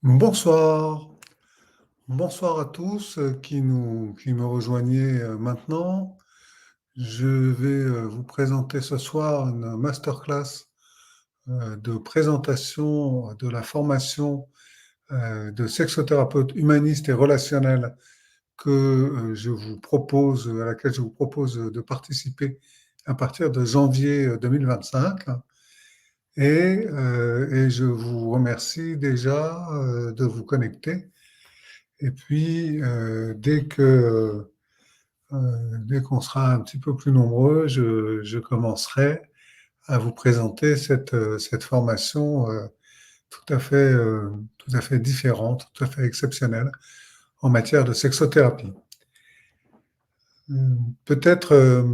Bonsoir, bonsoir à tous qui me rejoignez maintenant. Je vais vous présenter ce soir une masterclass de présentation de la formation de sexothérapeute humaniste et relationnel que je vous propose, à laquelle je vous propose de participer à partir de janvier 2025. Et je vous remercie déjà de vous connecter. Et puis, dès qu'on sera un petit peu plus nombreux, je commencerai à vous présenter cette formation tout à fait différente, tout à fait exceptionnelle en matière de sexothérapie. Euh, Peut-être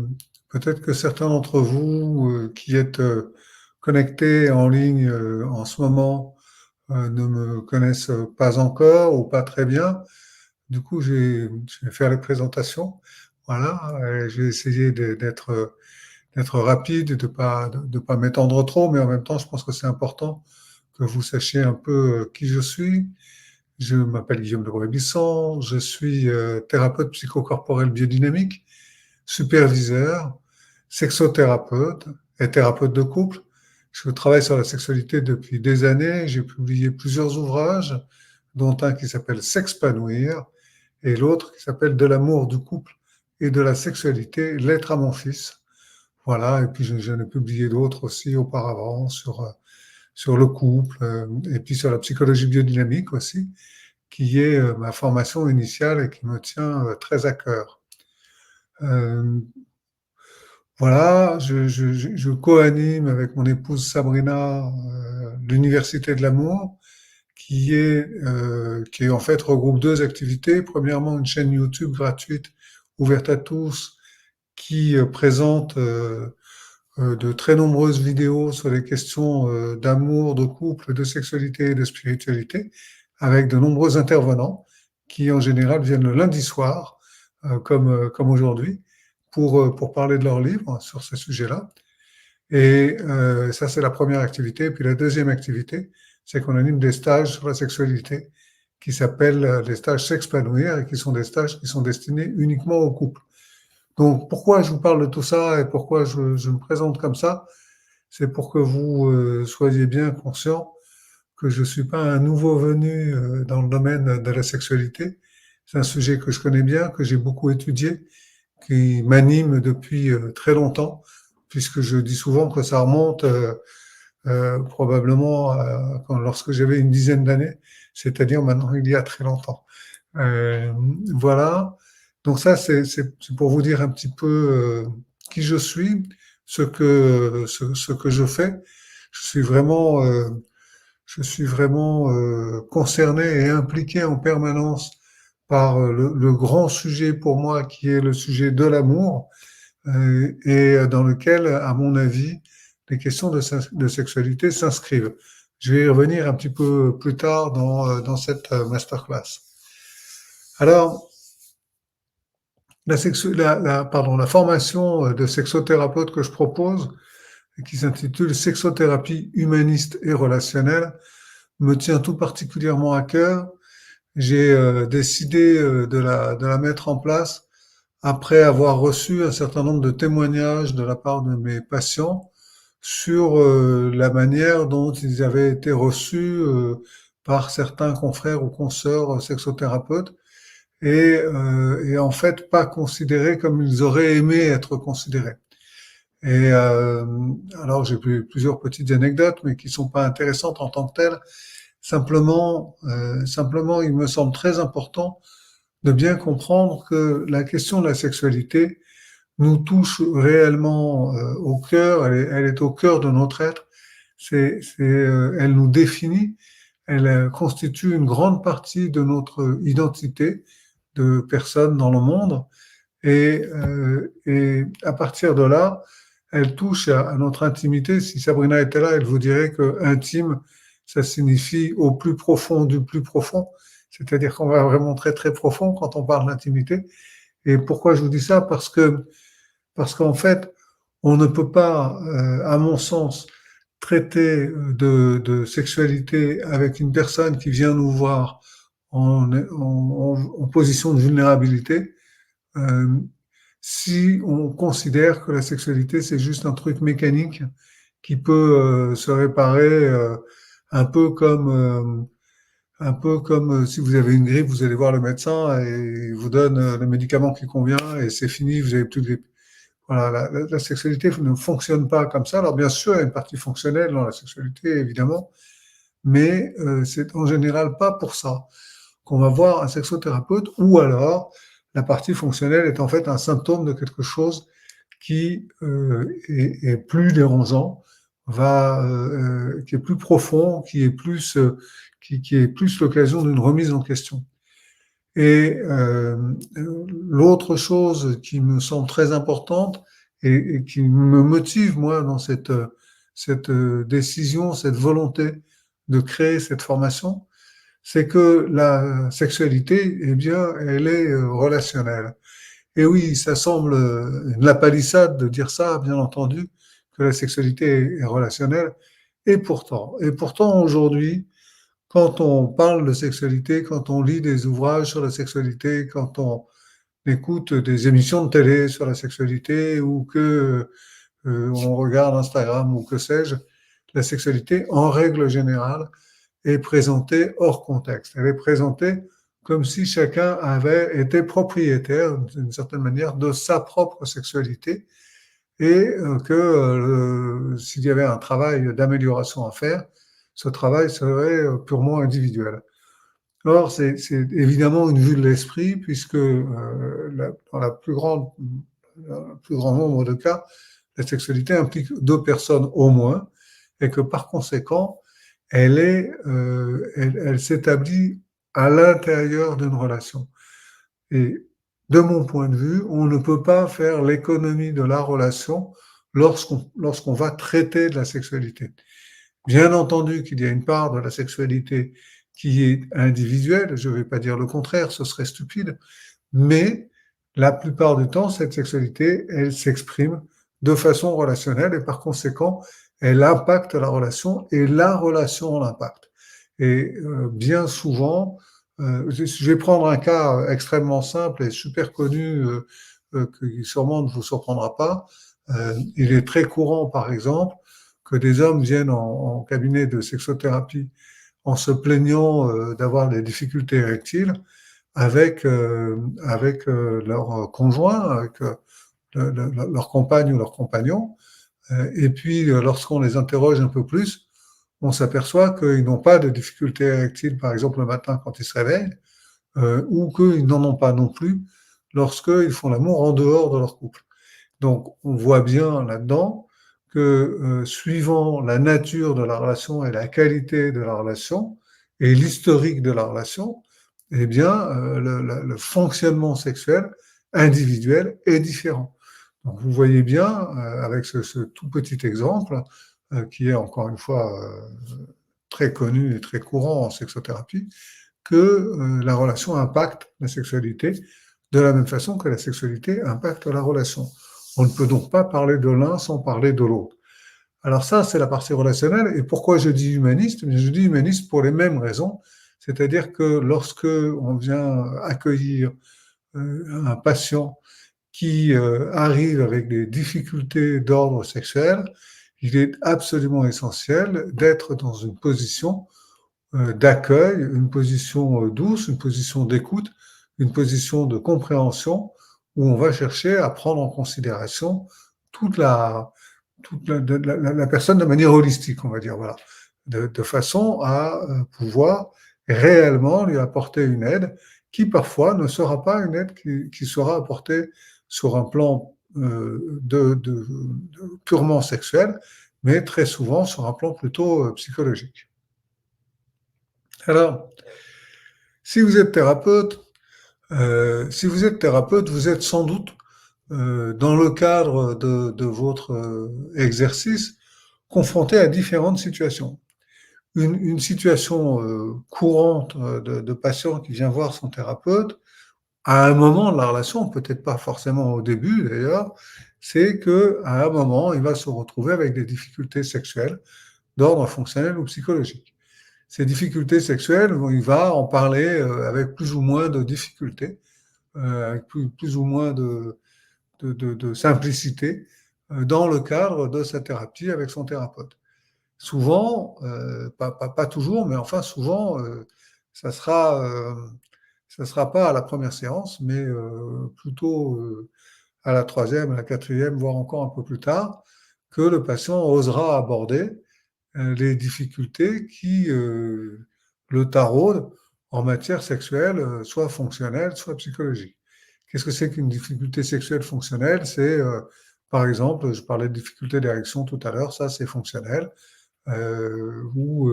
peut-être que certains d'entre vous qui êtes connectés en ligne en ce moment ne me connaissent pas encore ou pas très bien. Du coup, je vais faire les présentations. Voilà, je vais essayer d'être rapide, de pas m'étendre trop, mais en même temps, je pense que c'est important que vous sachiez un peu qui je suis. Je m'appelle Guillaume de Rouet-Bisson, je suis thérapeute psychocorporel biodynamique, superviseur, sexothérapeute et thérapeute de couple. Je travaille sur la sexualité depuis des années. J'ai publié plusieurs ouvrages, dont un qui s'appelle S'expanouir et l'autre qui s'appelle De l'amour du couple et de la sexualité, Lettre à mon fils. Voilà, et puis j'en ai publié d'autres aussi auparavant sur le couple et puis sur la psychologie biodynamique aussi, qui est ma formation initiale et qui me tient très à cœur. Euh, voilà, je co-anime avec mon épouse Sabrina l'Université de l'amour, qui est en fait regroupe deux activités. Premièrement, une chaîne YouTube gratuite ouverte à tous qui présente de très nombreuses vidéos sur les questions d'amour, de couple, de sexualité et de spiritualité, avec de nombreux intervenants qui en général viennent le lundi soir, comme aujourd'hui, pour parler de leurs livres sur ce sujet-là. Et ça, c'est la première activité. Et puis la deuxième activité, c'est qu'on anime des stages sur la sexualité qui s'appellent les stages S'expanouir et qui sont des stages qui sont destinés uniquement aux couples. Donc, pourquoi je vous parle de tout ça et pourquoi je me présente comme ça? C'est pour que vous soyez bien conscient que je ne suis pas un nouveau venu dans le domaine de la sexualité. C'est un sujet que je connais bien, que j'ai beaucoup étudié, qui m'anime depuis très longtemps, puisque je dis souvent que ça remonte probablement lorsque j'avais une dizaine d'années, c'est-à-dire maintenant il y a très longtemps. Euh, voilà. Donc ça, c'est pour vous dire un petit peu qui je suis, ce que je fais. Je suis vraiment, euh, je suis vraiment concerné et impliqué en permanence par le grand sujet pour moi qui est le sujet de l'amour et dans lequel, à mon avis, les questions de sexualité s'inscrivent. Je vais y revenir un petit peu plus tard dans cette masterclass. Alors, la formation de sexothérapeute que je propose, qui s'intitule Sexothérapie humaniste et relationnelle, me tient tout particulièrement à cœur. J'ai décidé de la mettre en place après avoir reçu un certain nombre de témoignages de la part de mes patients sur la manière dont ils avaient été reçus par certains confrères ou consoeurs sexothérapeutes et en fait pas considérés comme ils auraient aimé être considérés. Et alors j'ai plusieurs petites anecdotes, mais qui sont pas intéressantes en tant que telles. Simplement, il me semble très important de bien comprendre que la question de la sexualité nous touche réellement au cœur, elle est au cœur de notre être, elle nous définit, elle constitue une grande partie de notre identité de personne dans le monde, et à partir de là, elle touche à notre intimité. Si Sabrina était là, elle vous dirait que intime, ça signifie au plus profond du plus profond, c'est-à-dire qu'on va vraiment très très profond quand on parle d'intimité. Et pourquoi je vous dis ça? Parce qu'en fait, on ne peut pas, à mon sens, traiter de sexualité avec une personne qui vient nous voir en position de vulnérabilité, euh, si on considère que la sexualité c'est juste un truc mécanique qui peut se réparer un peu comme si vous avez une grippe, vous allez voir le médecin et il vous donne le médicament qui convient et c'est fini, vous avez plus de grippe. Voilà, la sexualité ne fonctionne pas comme ça. Alors bien sûr, il y a une partie fonctionnelle dans la sexualité, évidemment, mais c'est en général pas pour ça qu'on va voir un sexothérapeute, ou alors la partie fonctionnelle est en fait un symptôme de quelque chose qui est plus dérangeant, qui est plus profond, qui est plus l'occasion d'une remise en question. Et l'autre chose qui me semble très importante et qui me motive, moi, dans cette décision, cette volonté de créer cette formation, c'est que la sexualité, eh bien, elle est relationnelle. Et oui, ça semble une lapalissade de dire ça, bien entendu, que la sexualité est relationnelle. Et pourtant aujourd'hui, quand on parle de sexualité, quand on lit des ouvrages sur la sexualité, quand on écoute des émissions de télé sur la sexualité ou que on regarde Instagram ou que sais-je, la sexualité, en règle générale, est présentée hors contexte. Elle est présentée comme si chacun avait été propriétaire, d'une certaine manière, de sa propre sexualité et que s'il y avait un travail d'amélioration à faire, ce travail serait purement individuel. Or, c'est évidemment une vue de l'esprit, puisque dans le plus grand nombre de cas, la sexualité implique deux personnes au moins, et que par conséquent, elle s'établit à l'intérieur d'une relation. Et de mon point de vue, on ne peut pas faire l'économie de la relation lorsqu'on va traiter de la sexualité. Bien entendu qu'il y a une part de la sexualité qui est individuelle, je ne vais pas dire le contraire, ce serait stupide, mais la plupart du temps, cette sexualité, elle s'exprime de façon relationnelle et par conséquent, elle impacte la relation et la relation l'impacte. Et bien souvent, je vais prendre un cas extrêmement simple et super connu qui sûrement ne vous surprendra pas. Il est très courant, par exemple, que des hommes viennent en cabinet de sexothérapie en se plaignant d'avoir des difficultés érectiles avec leur conjoint, avec leur compagne ou leur compagnon. Et puis, lorsqu'on les interroge un peu plus, on s'aperçoit qu'ils n'ont pas de difficultés érectiles, par exemple le matin quand ils se réveillent, ou qu'ils n'en ont pas non plus lorsqu'ils font l'amour en dehors de leur couple. Donc, on voit bien là-dedans que suivant la nature de la relation et la qualité de la relation et l'historique de la relation, eh bien, le fonctionnement sexuel individuel est différent. Donc, vous voyez bien, avec ce tout petit exemple, qui est encore une fois très connu et très courant en sexothérapie, que la relation impacte la sexualité de la même façon que la sexualité impacte la relation. On ne peut donc pas parler de l'un sans parler de l'autre. Alors ça, c'est la partie relationnelle. Et pourquoi je dis humaniste? Je dis humaniste pour les mêmes raisons. C'est-à-dire que lorsque on vient accueillir un patient qui arrive avec des difficultés d'ordre sexuel, il est absolument essentiel d'être dans une position d'accueil, une position douce, une position d'écoute, une position de compréhension où on va chercher à prendre en considération toute la, la personne de manière holistique, on va dire, voilà, de façon à pouvoir réellement lui apporter une aide qui parfois ne sera pas une aide qui sera apportée sur un plan purement sexuel, mais très souvent sur un plan plutôt psychologique. Alors, si vous êtes thérapeute, vous êtes sans doute dans le cadre de votre exercice confronté à différentes situations. Une situation courante de patient qui vient voir son thérapeute, à un moment de la relation, peut-être pas forcément au début d'ailleurs, c'est qu'à un moment, il va se retrouver avec des difficultés sexuelles d'ordre fonctionnel ou psychologique. Ces difficultés sexuelles, il va en parler avec plus ou moins de difficultés, avec plus ou moins de simplicité dans le cadre de sa thérapie avec son thérapeute. Souvent, pas toujours, mais enfin souvent, ça sera, ça sera pas à la première séance, mais plutôt à la troisième, à la quatrième, voire encore un peu plus tard, que le patient osera aborder les difficultés qui le taraudent en matière sexuelle, soit fonctionnelle, soit psychologique. Qu'est-ce que c'est qu'une difficulté sexuelle fonctionnelle? C'est, par exemple, je parlais de difficulté d'érection tout à l'heure, ça c'est fonctionnel, ou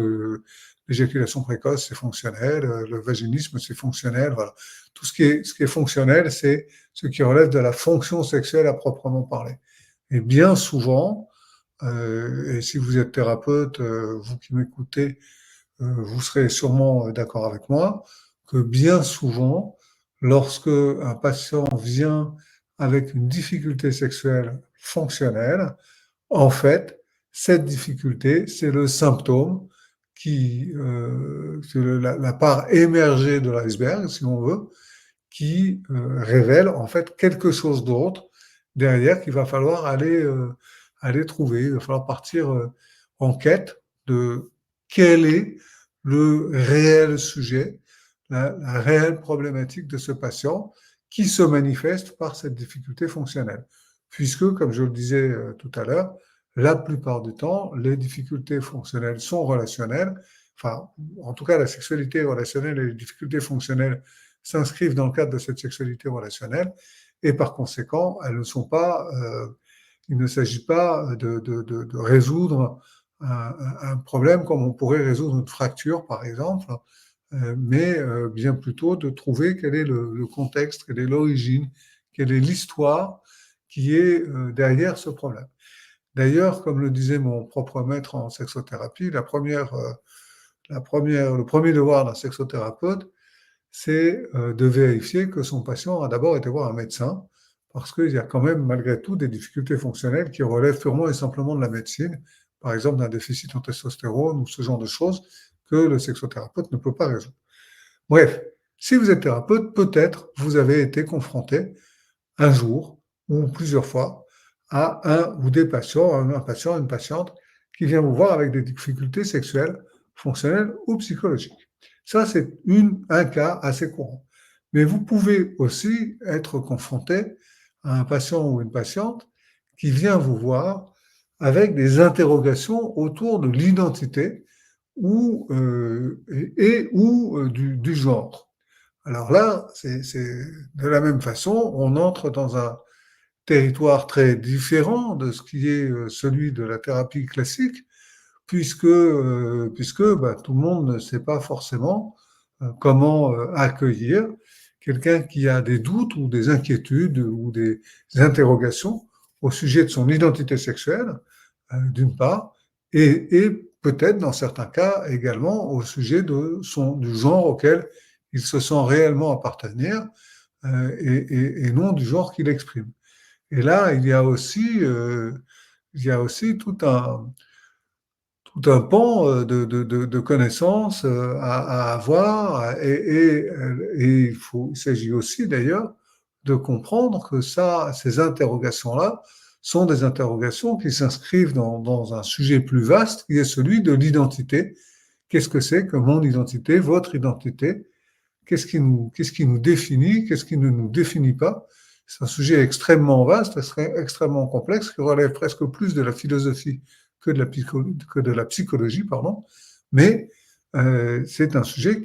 l'éjaculation précoce c'est fonctionnel, le vaginisme c'est fonctionnel, voilà. Tout ce qui est fonctionnel, c'est ce qui relève de la fonction sexuelle à proprement parler. Et bien souvent, et si vous êtes thérapeute, vous qui m'écoutez, vous serez sûrement d'accord avec moi, que bien souvent, lorsque un patient vient avec une difficulté sexuelle fonctionnelle, en fait, cette difficulté, c'est le symptôme c'est la part émergée de l'iceberg, si on veut, qui révèle en fait quelque chose d'autre derrière qu'il va falloir aller trouver. Il va falloir partir en quête de quel est le réel sujet, la réelle problématique de ce patient qui se manifeste par cette difficulté fonctionnelle. Puisque, comme je le disais tout à l'heure, la plupart du temps, les difficultés fonctionnelles sont relationnelles. Enfin, en tout cas, la sexualité relationnelle et les difficultés fonctionnelles s'inscrivent dans le cadre de cette sexualité relationnelle et par conséquent, elles ne sont pas, il ne s'agit pas de résoudre un problème comme on pourrait résoudre une fracture, par exemple, mais bien plutôt de trouver quel est le contexte, quelle est l'origine, quelle est l'histoire qui est derrière ce problème. D'ailleurs, comme le disait mon propre maître en sexothérapie, le premier devoir d'un sexothérapeute, c'est de vérifier que son patient a d'abord été voir un médecin, parce qu'il y a quand même malgré tout des difficultés fonctionnelles qui relèvent purement et simplement de la médecine, par exemple d'un déficit en testostérone ou ce genre de choses que le sexothérapeute ne peut pas résoudre. Bref, si vous êtes thérapeute, peut-être vous avez été confronté un jour ou plusieurs fois à un ou des patients, un patient, une patiente qui vient vous voir avec des difficultés sexuelles, fonctionnelles ou psychologiques. Ça, c'est un cas assez courant. Mais vous pouvez aussi être confronté à un patient ou une patiente qui vient vous voir avec des interrogations autour de l'identité ou, du genre. Alors là, c'est de la même façon, on entre dans un territoire très différent de ce qui est celui de la thérapie classique, puisque tout le monde ne sait pas forcément comment accueillir quelqu'un qui a des doutes ou des inquiétudes ou des interrogations au sujet de son identité sexuelle, d'une part, et peut-être dans certains cas également au sujet du genre auquel il se sent réellement appartenir et non du genre qu'il exprime. Et là, il y a aussi tout un pan de connaissances à avoir et il s'agit aussi d'ailleurs de comprendre que ces interrogations-là sont des interrogations qui s'inscrivent dans un sujet plus vaste qui est celui de l'identité. Qu'est-ce que c'est que mon identité, votre identité? Qu'est-ce qui nous définit? Qu'est-ce qui ne nous définit pas? C'est un sujet extrêmement vaste, extrêmement complexe, qui relève presque plus de la philosophie que de la psychologie, pardon. Mais c'est un sujet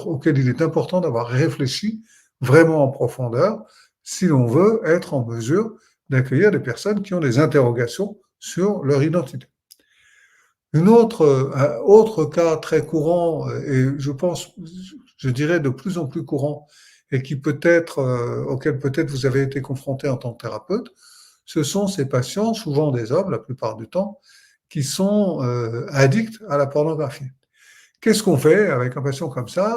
auquel il est important d'avoir réfléchi vraiment en profondeur si l'on veut être en mesure d'accueillir des personnes qui ont des interrogations sur leur identité. Un autre cas très courant, et je pense, je dirais de plus en plus courant, et qui auquel peut-être vous avez été confronté en tant que thérapeute, ce sont ces patients, souvent des hommes la plupart du temps, qui sont addicts à la pornographie. Qu'est-ce qu'on fait avec un patient comme ça?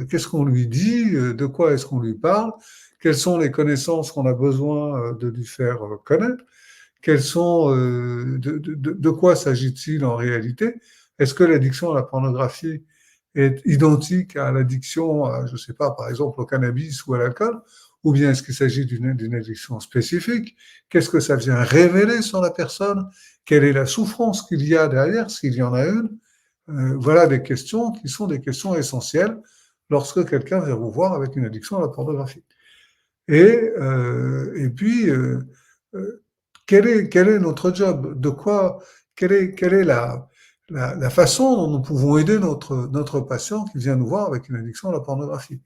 Qu'est-ce qu'on lui dit? De quoi est-ce qu'on lui parle? Quelles sont les connaissances qu'on a besoin de lui faire connaître? de quoi s'agit-il en réalité? Est-ce que l'addiction à la pornographie est identique à l'addiction, je ne sais pas, par exemple au cannabis ou à l'alcool? Ou bien est-ce qu'il s'agit d'une addiction spécifique? Qu'est-ce que ça vient révéler sur la personne? Quelle est la souffrance qu'il y a derrière, s'il y en a une? Voilà des questions qui sont des questions essentielles lorsque quelqu'un vient vous voir avec une addiction à la pornographie. Et puis, quel est notre job? Quelle est la façon dont nous pouvons aider notre patient qui vient nous voir avec une addiction à la pornographie?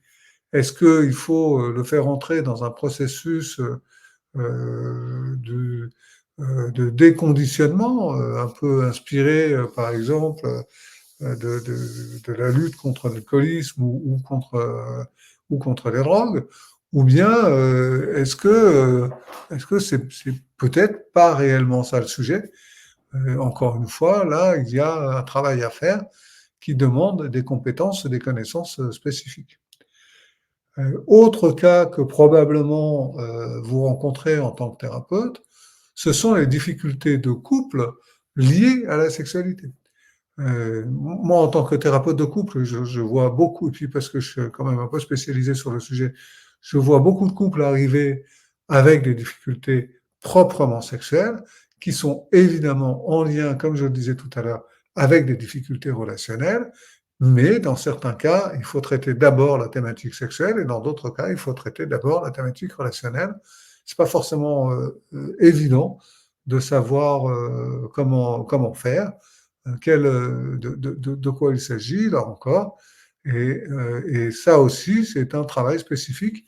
Est-ce qu'il faut le faire entrer dans un processus de, de déconditionnement, un peu inspiré, par exemple, de la lutte contre l'alcoolisme ou contre les drogues, ou bien est-ce que c'est peut-être pas réellement ça le sujet? Encore une fois, là, il y a un travail à faire qui demande des compétences et des connaissances spécifiques. Autre cas que probablement vous rencontrez en tant que thérapeute, ce sont les difficultés de couple liées à la sexualité. Moi, en tant que thérapeute de couple, je vois beaucoup, et puis parce que je suis quand même un peu spécialisé sur le sujet, je vois beaucoup de couples arriver avec des difficultés proprement sexuelles, qui sont évidemment en lien, comme je le disais tout à l'heure, avec des difficultés relationnelles, mais dans certains cas, il faut traiter d'abord la thématique sexuelle, et dans d'autres cas, il faut traiter d'abord la thématique relationnelle. C'est pas forcément évident de savoir comment faire de quoi il s'agit, là encore. Et ça aussi, c'est un travail spécifique.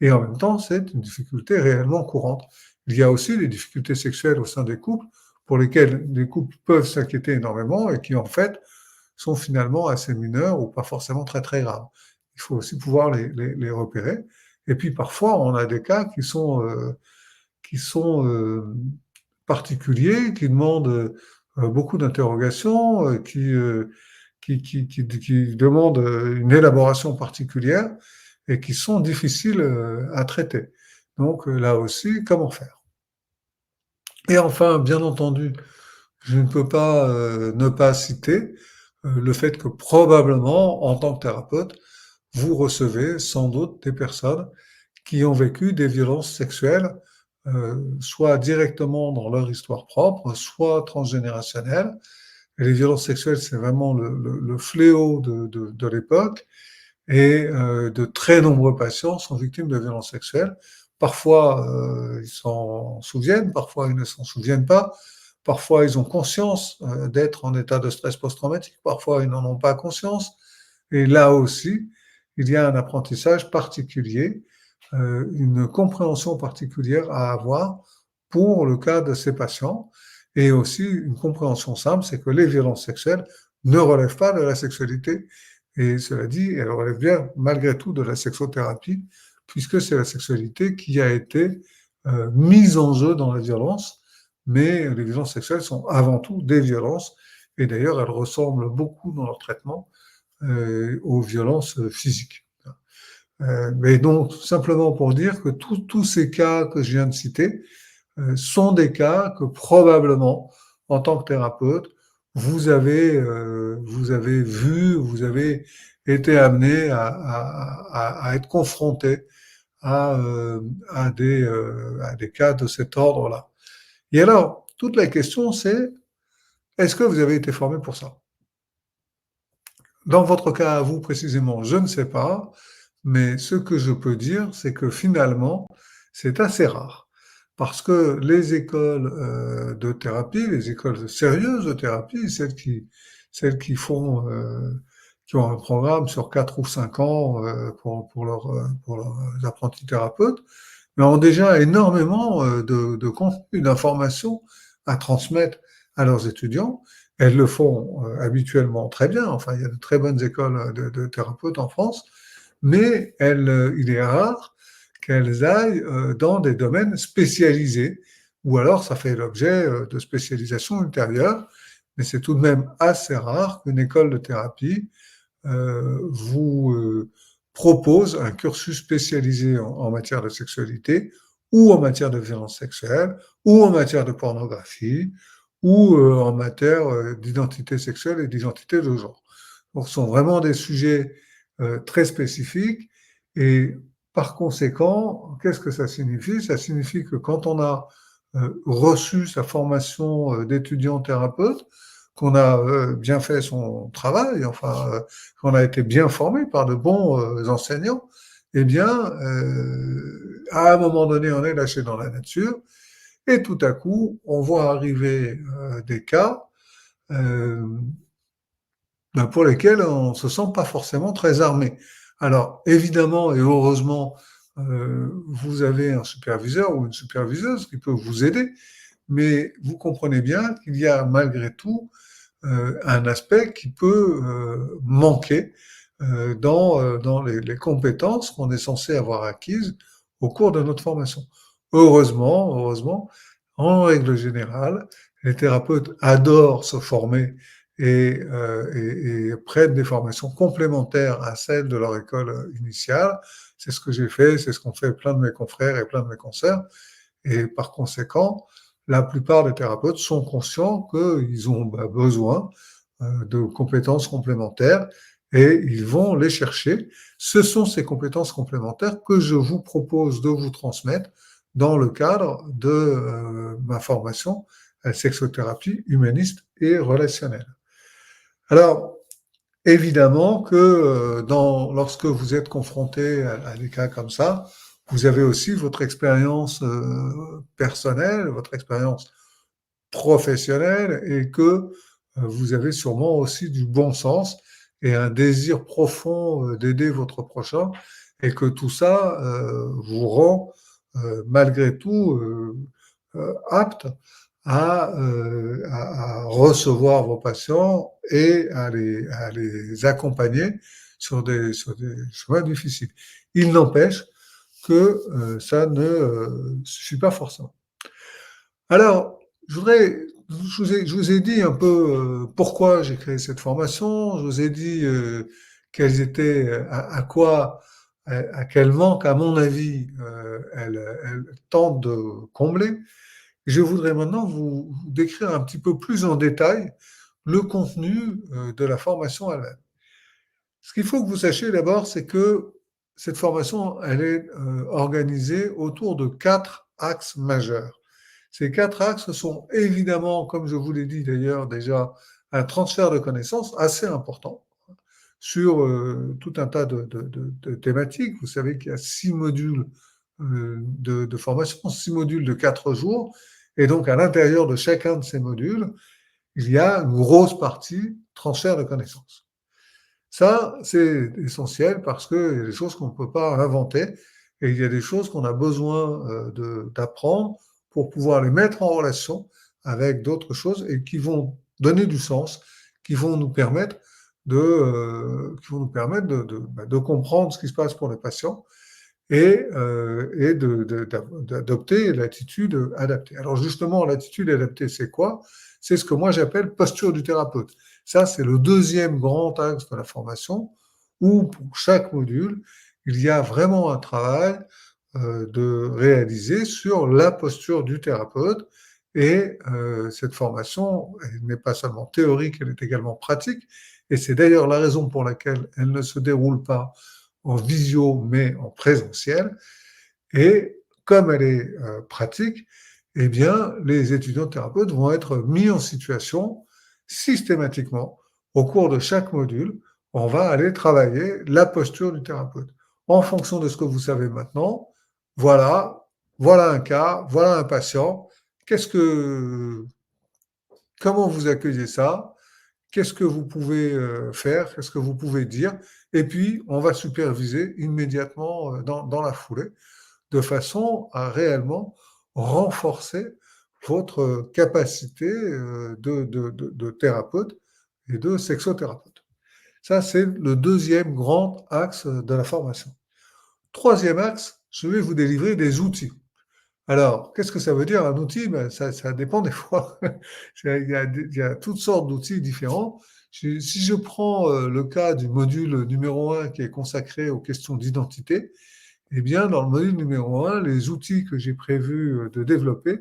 Et en même temps, c'est une difficulté réellement courante. Il y a aussi des difficultés sexuelles au sein des couples pour lesquelles les couples peuvent s'inquiéter énormément et qui, en fait, sont finalement assez mineurs ou pas forcément très, très graves. Il faut aussi pouvoir les repérer. Et puis, parfois, on a des cas qui sont particuliers, qui demandent beaucoup d'interrogations, qui demandent une élaboration particulière et qui sont difficiles à traiter. Donc là aussi, comment faire? Et enfin, bien entendu, je ne peux pas ne pas citer le fait que probablement, en tant que thérapeute, vous recevez sans doute des personnes qui ont vécu des violences sexuelles, soit directement dans leur histoire propre, soit transgénérationnelles. Et les violences sexuelles, c'est vraiment le fléau de l'époque. Et de très nombreux patients sont victimes de violences sexuelles. Parfois, ils s'en souviennent, parfois ils ne s'en souviennent pas, parfois ils ont conscience d'être en état de stress post-traumatique, parfois ils n'en ont pas conscience. Et là aussi, il y a un apprentissage particulier, une compréhension particulière à avoir pour le cas de ces patients. Et aussi une compréhension simple, c'est que les violences sexuelles ne relèvent pas de la sexualité. Et cela dit, elle relève bien malgré tout de la sexothérapie, puisque c'est la sexualité qui a été mise en jeu dans la violence. Mais les violences sexuelles sont avant tout des violences. Et d'ailleurs, elles ressemblent beaucoup dans leur traitement aux violences physiques. Mais donc, simplement pour dire que tous ces cas que je viens de citer sont des cas que probablement, en tant que thérapeute, vous avez vu, vous avez été amené à être confronté à des cas de cet ordre-là. Et alors, toute la question, c'est est-ce que vous avez été formé pour ça? Dans votre cas à vous précisément, je ne sais pas, mais ce que je peux dire, c'est que finalement, c'est assez rare. Parce que les écoles de thérapie, les écoles sérieuses de thérapie, celles qui font, qui ont un programme sur 4 ou 5 ans pour leurs apprentis thérapeutes, mais ont déjà énormément de contenu, d'informations à transmettre à leurs étudiants. Elles le font habituellement très bien. Enfin, il y a de très bonnes écoles de thérapeutes en France, mais il est rare qu'elles aillent dans des domaines spécialisés, ou alors ça fait l'objet de spécialisations ultérieures, mais c'est tout de même assez rare qu'une école de thérapie vous propose un cursus spécialisé en matière de sexualité ou en matière de violence sexuelle, ou en matière de pornographie, ou en matière d'identité sexuelle et d'identité de genre. Donc, ce sont vraiment des sujets très spécifiques et par conséquent, qu'est-ce que ça signifie? Ça signifie que quand on a reçu sa formation d'étudiant thérapeute, qu'on a bien fait son travail, enfin, qu'on a été bien formé par de bons enseignants, eh bien, à un moment donné, on est lâché dans la nature et tout à coup, on voit arriver des cas euh, pour lesquels on ne se sent pas forcément très armé. Alors, évidemment et heureusement, vous avez un superviseur ou une superviseuse qui peut vous aider, mais vous comprenez bien qu'il y a malgré tout un aspect qui peut manquer dans les compétences qu'on est censé avoir acquises au cours de notre formation. Heureusement, en règle générale, les thérapeutes adorent se former et prennent des formations complémentaires à celles de leur école initiale. C'est ce que j'ai fait, c'est ce qu'ont fait plein de mes confrères et plein de mes consoeurs. Et par conséquent, la plupart des thérapeutes sont conscients qu'ils ont besoin de compétences complémentaires et ils vont les chercher. Ce sont ces compétences complémentaires que je vous propose de vous transmettre dans le cadre de ma formation à sexothérapie humaniste et relationnelle. Alors, évidemment que lorsque vous êtes confronté à des cas comme ça, vous avez aussi votre expérience personnelle, votre expérience professionnelle et que vous avez sûrement aussi du bon sens et un désir profond d'aider votre prochain et que tout ça vous rend malgré tout apte à recevoir vos patients et à les accompagner sur des chemins difficiles. Il n'empêche que ça ne suffit pas forcément. Alors, je vous ai dit un peu pourquoi j'ai créé cette formation, je vous ai dit quels étaient, à quoi, à quel manque, à mon avis, elle tente de combler. Je voudrais maintenant vous décrire un petit peu plus en détail le contenu de la formation elle-même. Ce qu'il faut que vous sachiez d'abord, c'est que cette formation, elle est organisée autour de 4 axes majeurs. Ces 4 axes sont évidemment, comme je vous l'ai dit d'ailleurs déjà, un transfert de connaissances assez important sur tout un tas de thématiques. Vous savez qu'il y a 6 modules de formation, 6 modules de 4 jours, et donc à l'intérieur de chacun de ces modules, il y a une grosse partie transfert de connaissances. Ça, c'est essentiel parce qu'il y a des choses qu'on ne peut pas inventer et il y a des choses qu'on a besoin d'apprendre pour pouvoir les mettre en relation avec d'autres choses et qui vont donner du sens, qui vont nous permettre de comprendre ce qui se passe pour les patients et d'adopter l'attitude adaptée. Alors justement, l'attitude adaptée, c'est quoi? C'est ce que moi j'appelle posture du thérapeute. Ça, c'est le deuxième grand axe de la formation, où pour chaque module, il y a vraiment un travail de réaliser sur la posture du thérapeute. Et cette formation, elle n'est pas seulement théorique, elle est également pratique. Et c'est d'ailleurs la raison pour laquelle elle ne se déroule pas en visio, mais en présentiel. Et comme elle est pratique, eh bien, les étudiants thérapeutes vont être mis en situation systématiquement, au cours de chaque module, on va aller travailler la posture du thérapeute. En fonction de ce que vous savez maintenant, voilà, voilà un cas, voilà un patient, comment vous accueillez ça? Qu'est-ce que vous pouvez faire? Qu'est-ce que vous pouvez dire? Et puis, on va superviser immédiatement dans la foulée, de façon à réellement renforcer votre capacité de thérapeute et de sexothérapeute. Ça, c'est le deuxième grand axe de la formation. Troisième axe, je vais vous délivrer des outils. Alors, qu'est-ce que ça veut dire un outil? Ben, ça dépend des fois. Il y a toutes sortes d'outils différents. Si je prends le cas du module numéro 1 qui est consacré aux questions d'identité, Eh bien, dans le module numéro 1, les outils que j'ai prévu de développer,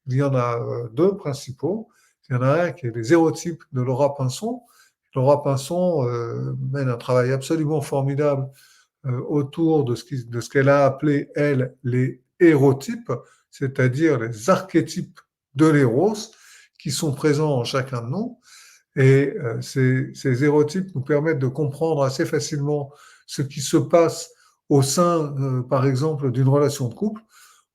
il y en a deux principaux. Il y en a un qui est les hérotypes de Laura Pinson. Laura Pinson mène un travail absolument formidable autour de ce qu'elle a appelé, elle, les hérotypes, c'est-à-dire les archétypes de l'éros qui sont présents en chacun de nous. Et ces hérotypes nous permettent de comprendre assez facilement ce qui se passe au sein, par exemple, d'une relation de couple,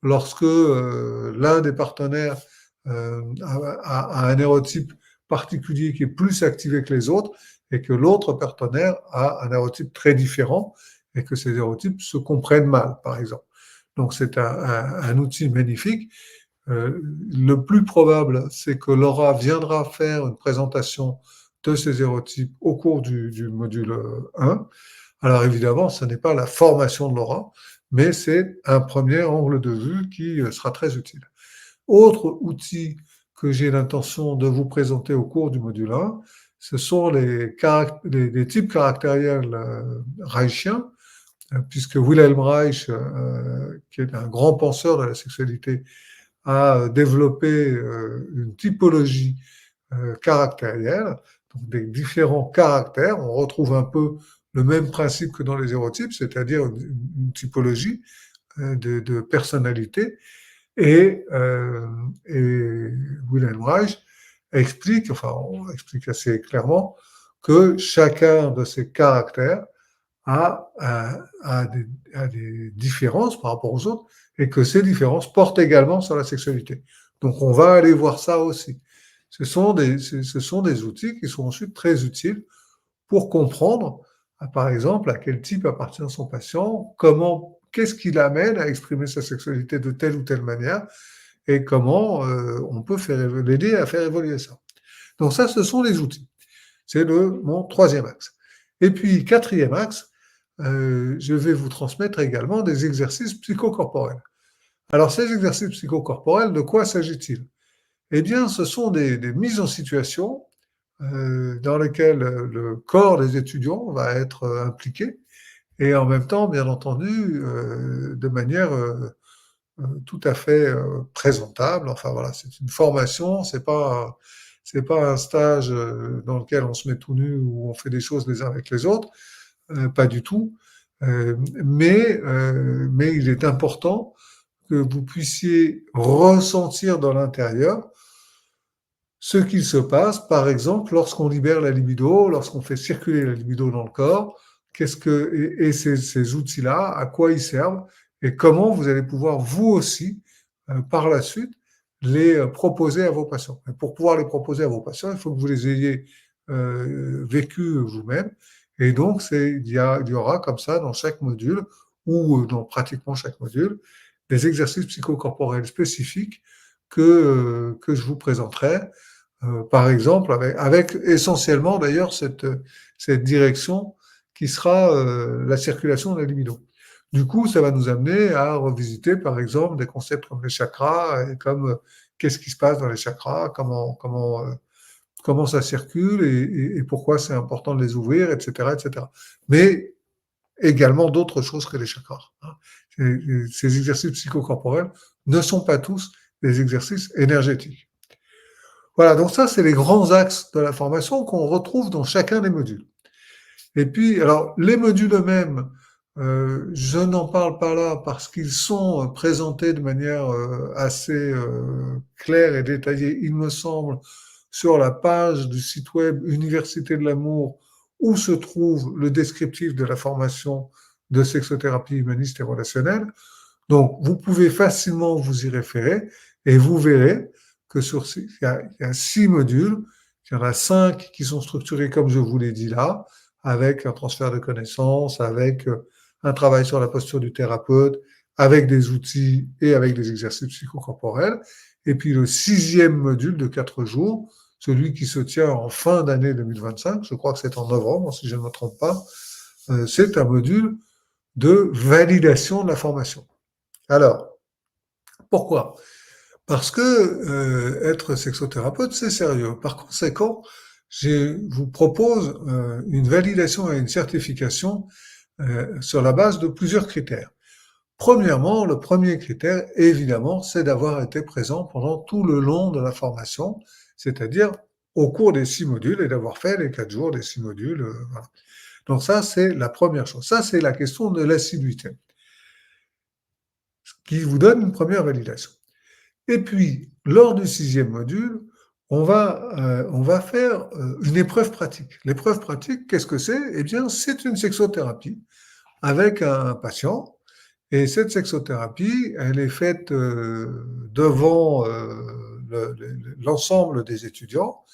lorsque l'un des partenaires a un hérotype particulier qui est plus activé que les autres, et que l'autre partenaire a un hérotype très différent, et que ces hérotypes se comprennent mal, par exemple. Donc c'est un outil magnifique. Le plus probable, c'est que Laura viendra faire une présentation de ces hérotypes au cours du module 1. Alors évidemment, ce n'est pas la formation de Laura, mais c'est un premier angle de vue qui sera très utile. Autre outil que j'ai l'intention de vous présenter au cours du module 1, ce sont les types caractériels reichiens, puisque Wilhelm Reich, qui est un grand penseur de la sexualité, a développé une typologie caractérielle, donc des différents caractères. On retrouve un peu le même principe que dans les hérotypes, c'est-à-dire une typologie de personnalité. Et Wilhelm Reich explique, enfin, on explique assez clairement que chacun de ces caractères a des différences par rapport aux autres et que ces différences portent également sur la sexualité. Donc on va aller voir ça aussi. Ce sont des outils qui sont ensuite très utiles pour comprendre, par exemple, à quel type appartient son patient, qu'est-ce qui l'amène à exprimer sa sexualité de telle ou telle manière, et comment on peut l'aider à faire évoluer ça. Donc ça, ce sont les outils. C'est mon troisième axe. Et puis, quatrième axe, je vais vous transmettre également des exercices psychocorporels. Alors, ces exercices psychocorporels, de quoi s'agit-il? Eh bien, ce sont des mises en situation dans lesquelles le corps des étudiants va être impliqué et en même temps, bien entendu, de manière tout à fait présentable. Enfin voilà, c'est une formation, c'est pas un stage dans lequel on se met tout nu ou on fait des choses les uns avec les autres, pas du tout. Mais il est important que vous puissiez ressentir dans l'intérieur ce qu'il se passe, par exemple, lorsqu'on libère la libido, lorsqu'on fait circuler la libido dans le corps, et ces outils-là, à quoi ils servent, et comment vous allez pouvoir, vous aussi, par la suite, les proposer à vos patients. Et pour pouvoir les proposer à vos patients, il faut que vous les ayez vécus vous-même. Et donc, il y aura comme ça dans chaque module, ou dans pratiquement chaque module, des exercices psychocorporels spécifiques que je vous présenterai, par exemple, avec essentiellement d'ailleurs cette direction qui sera la circulation de la libido. Du coup, ça va nous amener à revisiter, par exemple, des concepts comme les chakras, et comme qu'est-ce qui se passe dans les chakras, comment ça circule et pourquoi c'est important de les ouvrir, etc., etc. Mais également d'autres choses que les chakras. Ces exercices psychocorporels ne sont pas tous des exercices énergétiques. Voilà, donc ça, c'est les grands axes de la formation qu'on retrouve dans chacun des modules. Et puis, alors, les modules eux-mêmes, je n'en parle pas là parce qu'ils sont présentés de manière assez claire et détaillée, il me semble, sur la page du site web Université de l'amour, où se trouve le descriptif de la formation de sexothérapie humaniste et relationnelle. Donc, vous pouvez facilement vous y référer et vous verrez que il y a 6 modules, il y en a 5 qui sont structurés comme je vous l'ai dit là, avec un transfert de connaissances, avec un travail sur la posture du thérapeute, avec des outils et avec des exercices psychocorporels. Et puis le 6e module de 4 jours, celui qui se tient en fin d'année 2025, je crois que c'est en novembre, si je ne me trompe pas, c'est un module de validation de la formation. Alors, pourquoi? Parce que être sexothérapeute, c'est sérieux. Par conséquent, je vous propose une validation et une certification sur la base de plusieurs critères. Premièrement, le premier critère, évidemment, c'est d'avoir été présent pendant tout le long de la formation, c'est-à-dire au cours des 6 modules et d'avoir fait les 4 jours des 6 modules, voilà. Donc ça, c'est la première chose. Ça, c'est la question de l'assiduité, qui vous donne une première validation. Et puis, lors du 6e module, on va faire une épreuve pratique. L'épreuve pratique, qu'est-ce que c'est? Eh bien, c'est une sexothérapie avec un patient. Et cette sexothérapie, elle est faite devant l'ensemble des étudiants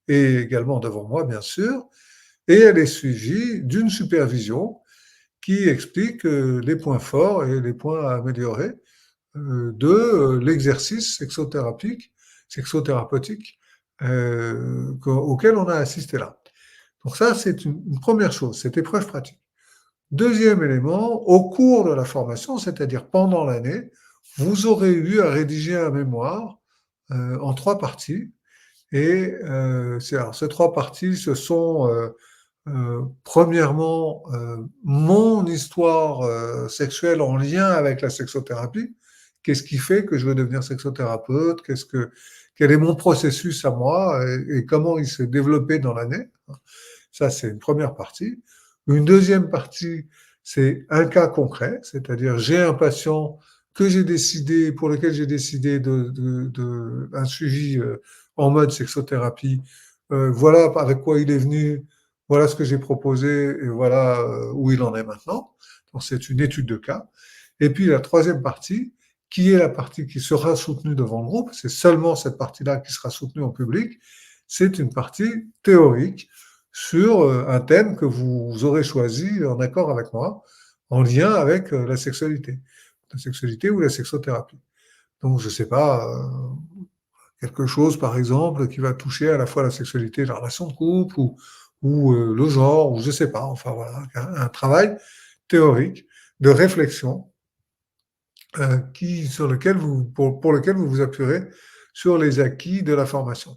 et également devant moi, bien sûr. Et elle est suivie d'une supervision qui explique les points forts et les points à améliorer de l'exercice sexothérapeutique auquel on a assisté là. Donc ça, c'est une première chose, cette épreuve pratique. Deuxième élément, au cours de la formation, c'est-à-dire pendant l'année, vous aurez eu à rédiger un mémoire en 3 parties. Et alors, ces 3 parties, ce sont premièrement mon histoire sexuelle en lien avec la sexothérapie. Qu'est-ce qui fait que je veux devenir sexothérapeute? Quel est mon processus à moi et comment il s'est développé dans l'année? Ça, c'est une première partie. Une deuxième partie, c'est un cas concret, c'est-à-dire j'ai un patient pour lequel j'ai décidé un suivi en mode sexothérapie. Voilà avec quoi il est venu, voilà ce que j'ai proposé et voilà où il en est maintenant. Donc c'est une étude de cas. Et puis la troisième partie, qui est la partie qui sera soutenue devant le groupe, c'est seulement cette partie-là qui sera soutenue en public, c'est une partie théorique sur un thème que vous aurez choisi en accord avec moi, en lien avec la sexualité ou la sexothérapie. Donc, je ne sais pas, quelque chose, par exemple, qui va toucher à la fois la sexualité et la relation de couple, ou le genre, ou je ne sais pas, enfin voilà, un travail théorique de réflexion pour lequel vous vous appuierez sur les acquis de la formation.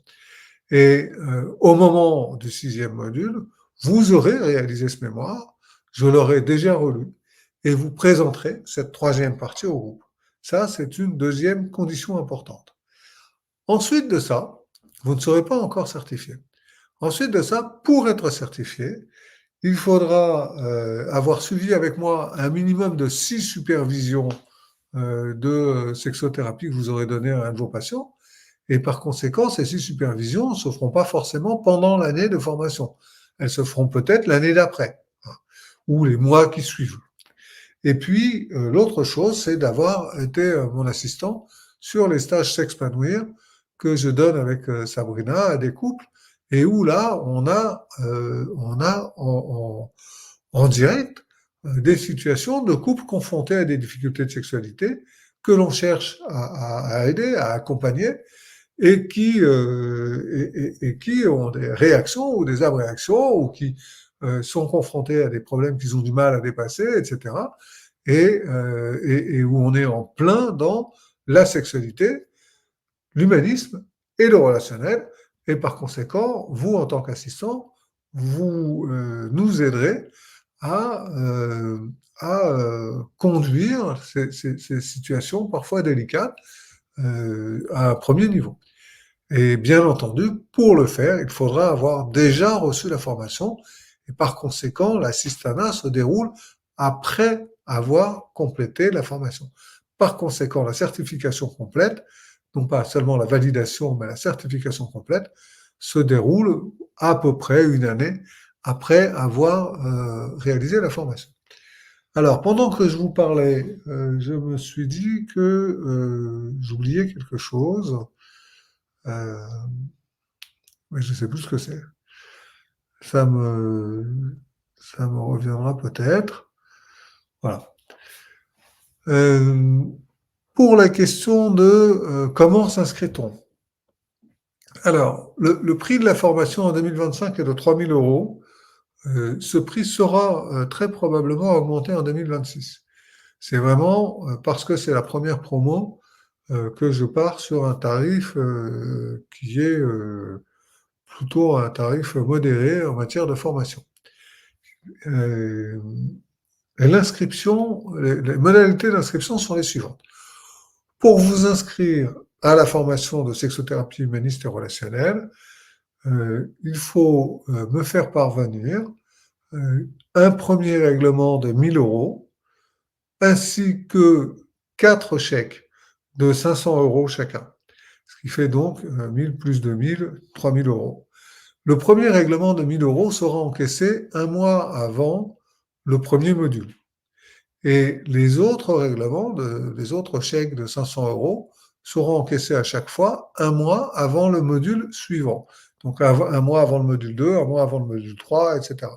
Et au moment du 6e module, vous aurez réalisé ce mémoire, je l'aurai déjà relu, et vous présenterez cette troisième partie au groupe. Ça, c'est une deuxième condition importante. Ensuite de ça, vous ne serez pas encore certifié. Ensuite de ça, pour être certifié, il faudra avoir suivi avec moi un minimum de 6 supervisions de sexothérapie que vous aurez données à un de vos patients. Et par conséquent, ces 6 supervisions ne se feront pas forcément pendant l'année de formation. Elles se feront peut-être l'année d'après, hein, ou les mois qui suivent. Et puis, l'autre chose, c'est d'avoir été mon assistant sur les stages S'expanouir que je donne avec Sabrina à des couples, et où là, on a en direct des situations de couples confrontés à des difficultés de sexualité que l'on cherche à aider, à accompagner, et qui ont des réactions ou des abréactions ou qui sont confrontés à des problèmes qu'ils ont du mal à dépasser, etc. Et où on est en plein dans la sexualité, l'humanisme et le relationnel. Et par conséquent, vous, en tant qu'assistant, vous nous aiderez à, euh, à conduire ces situations parfois délicates à un premier niveau. Et bien entendu, pour le faire, il faudra avoir déjà reçu la formation et par conséquent, l'assistanat se déroule après avoir complété la formation. Par conséquent, la certification complète, non pas seulement la validation, mais la certification complète, se déroule à peu près une année après avoir réalisé la formation. Alors, pendant que je vous parlais, je me suis dit que j'oubliais quelque chose. Euh, mais je ne sais plus ce que c'est. Ça me, ça me reviendra peut-être. Voilà. Euh, pour la question de comment s'inscrit-on? Alors, le prix de la formation en 2025 est de 3 000 euros. Ce prix sera très probablement augmenté en 2026. C'est vraiment parce que c'est la première promo que je pars sur un tarif qui est plutôt un tarif modéré en matière de formation. Euh, Et l'inscription, les modalités d'inscription sont les suivantes. Pour vous inscrire à la formation de sexothérapie humaniste et relationnelle, il faut me faire parvenir un premier règlement de 1 000 euros ainsi que 4 chèques de 500 euros chacun. Ce qui fait donc 1000 plus 2000, 3000 euros. Le premier règlement de 1 000 euros sera encaissé un mois avant le premier module. Et les autres règlements, les autres chèques de 500 euros seront encaissés à chaque fois un mois avant le module suivant. Donc un mois avant le module 2, un mois avant le module 3, etc.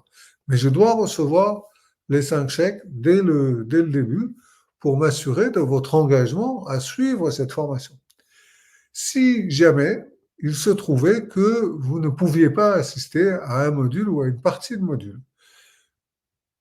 Mais je dois recevoir les 5 chèques dès le début pour m'assurer de votre engagement à suivre cette formation. Si jamais il se trouvait que vous ne pouviez pas assister à un module ou à une partie de module,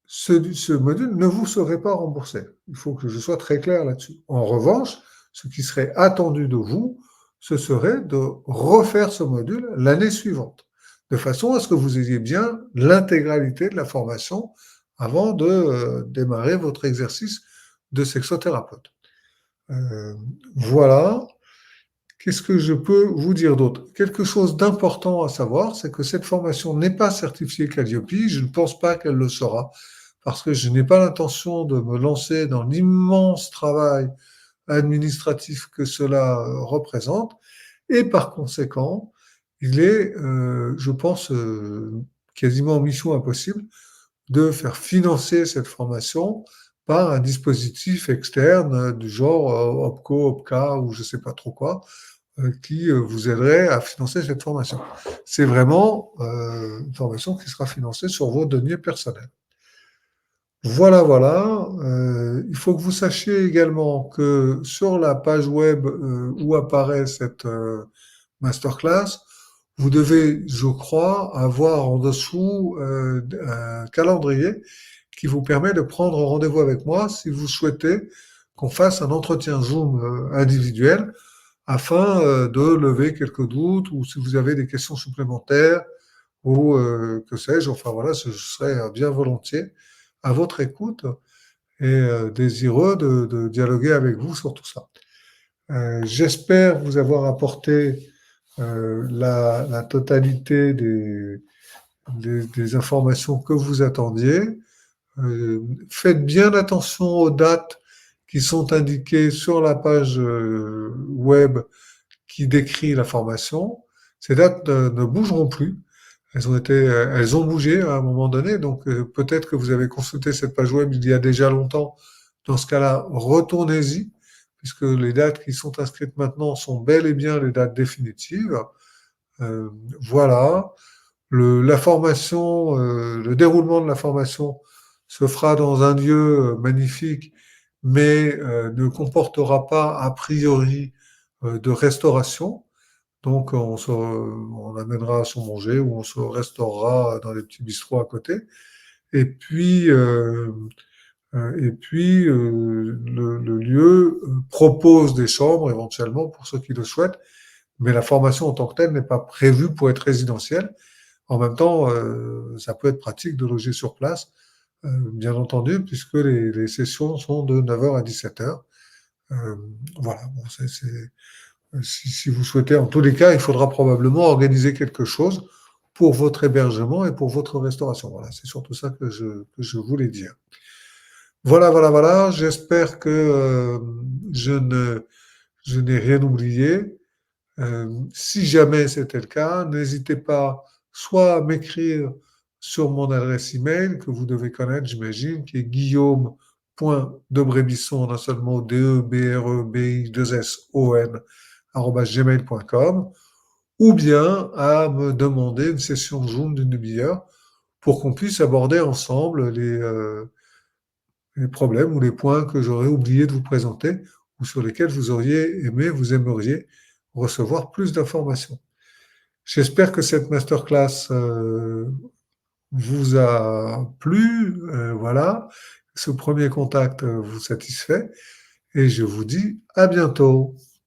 ce module ne vous serait pas remboursé. Il faut que je sois très clair là-dessus. En revanche, ce qui serait attendu de vous, ce serait de refaire ce module l'année suivante, de façon à ce que vous ayez bien l'intégralité de la formation avant de démarrer votre exercice de sexothérapeute. Voilà. Qu'est-ce que je peux vous dire d'autre? Quelque chose d'important à savoir, c'est que cette formation n'est pas certifiée Calliope. Je ne pense pas qu'elle le sera, parce que je n'ai pas l'intention de me lancer dans l'immense travail administratif que cela représente. Et par conséquent, il est, je pense, quasiment mission impossible de faire financer cette formation par un dispositif externe du genre OPCO, OPCA ou je ne sais pas trop quoi, qui vous aiderait à financer cette formation. C'est vraiment une formation qui sera financée sur vos deniers personnels. Voilà, voilà. Il faut que vous sachiez également que sur la page web où apparaît cette masterclass, vous devez, je crois, avoir en dessous un calendrier qui vous permet de prendre rendez-vous avec moi si vous souhaitez qu'on fasse un entretien Zoom individuel afin de lever quelques doutes ou si vous avez des questions supplémentaires ou que sais-je. Enfin voilà, je serai bien volontiers à votre écoute et désireux de dialoguer avec vous sur tout ça. J'espère vous avoir apporté la totalité des informations que vous attendiez. Faites bien attention aux dates qui sont indiquées sur la page web qui décrit la formation. Ces dates ne bougeront plus. Elles ont bougé à un moment donné, donc peut-être que vous avez consulté cette page web il y a déjà longtemps. Dans ce cas-là, retournez-y, puisque les dates qui sont inscrites maintenant sont bel et bien les dates définitives. Voilà. La formation, le déroulement de la formation se fera dans un lieu magnifique, mais ne comportera pas a priori de restauration. Donc on amènera à se manger ou on se restaurera dans les petits bistrots à côté. Et puis, le lieu propose des chambres éventuellement pour ceux qui le souhaitent, mais la formation en tant que telle n'est pas prévue pour être résidentielle. En même temps, ça peut être pratique de loger sur place, bien entendu, puisque les sessions sont de 9h à 17h. Voilà, bon, si vous souhaitez, en tous les cas, il faudra probablement organiser quelque chose pour votre hébergement et pour votre restauration. Voilà, c'est surtout ça que je voulais dire. Voilà, voilà, voilà. J'espère que je n'ai rien oublié. Si jamais c'était le cas, n'hésitez pas soit à m'écrire sur mon adresse email que vous devez connaître, j'imagine, qui est guillaume.debrebisson, en un seul mot, DEBREBI2SON, @gmail.com, ou bien à me demander une session Zoom d'une demi-heure pour qu'on puisse aborder ensemble les problèmes ou les points que j'aurais oublié de vous présenter ou sur lesquels vous aimeriez recevoir plus d'informations. J'espère que cette masterclass vous a plu. Voilà, ce premier contact vous satisfait et je vous dis à bientôt.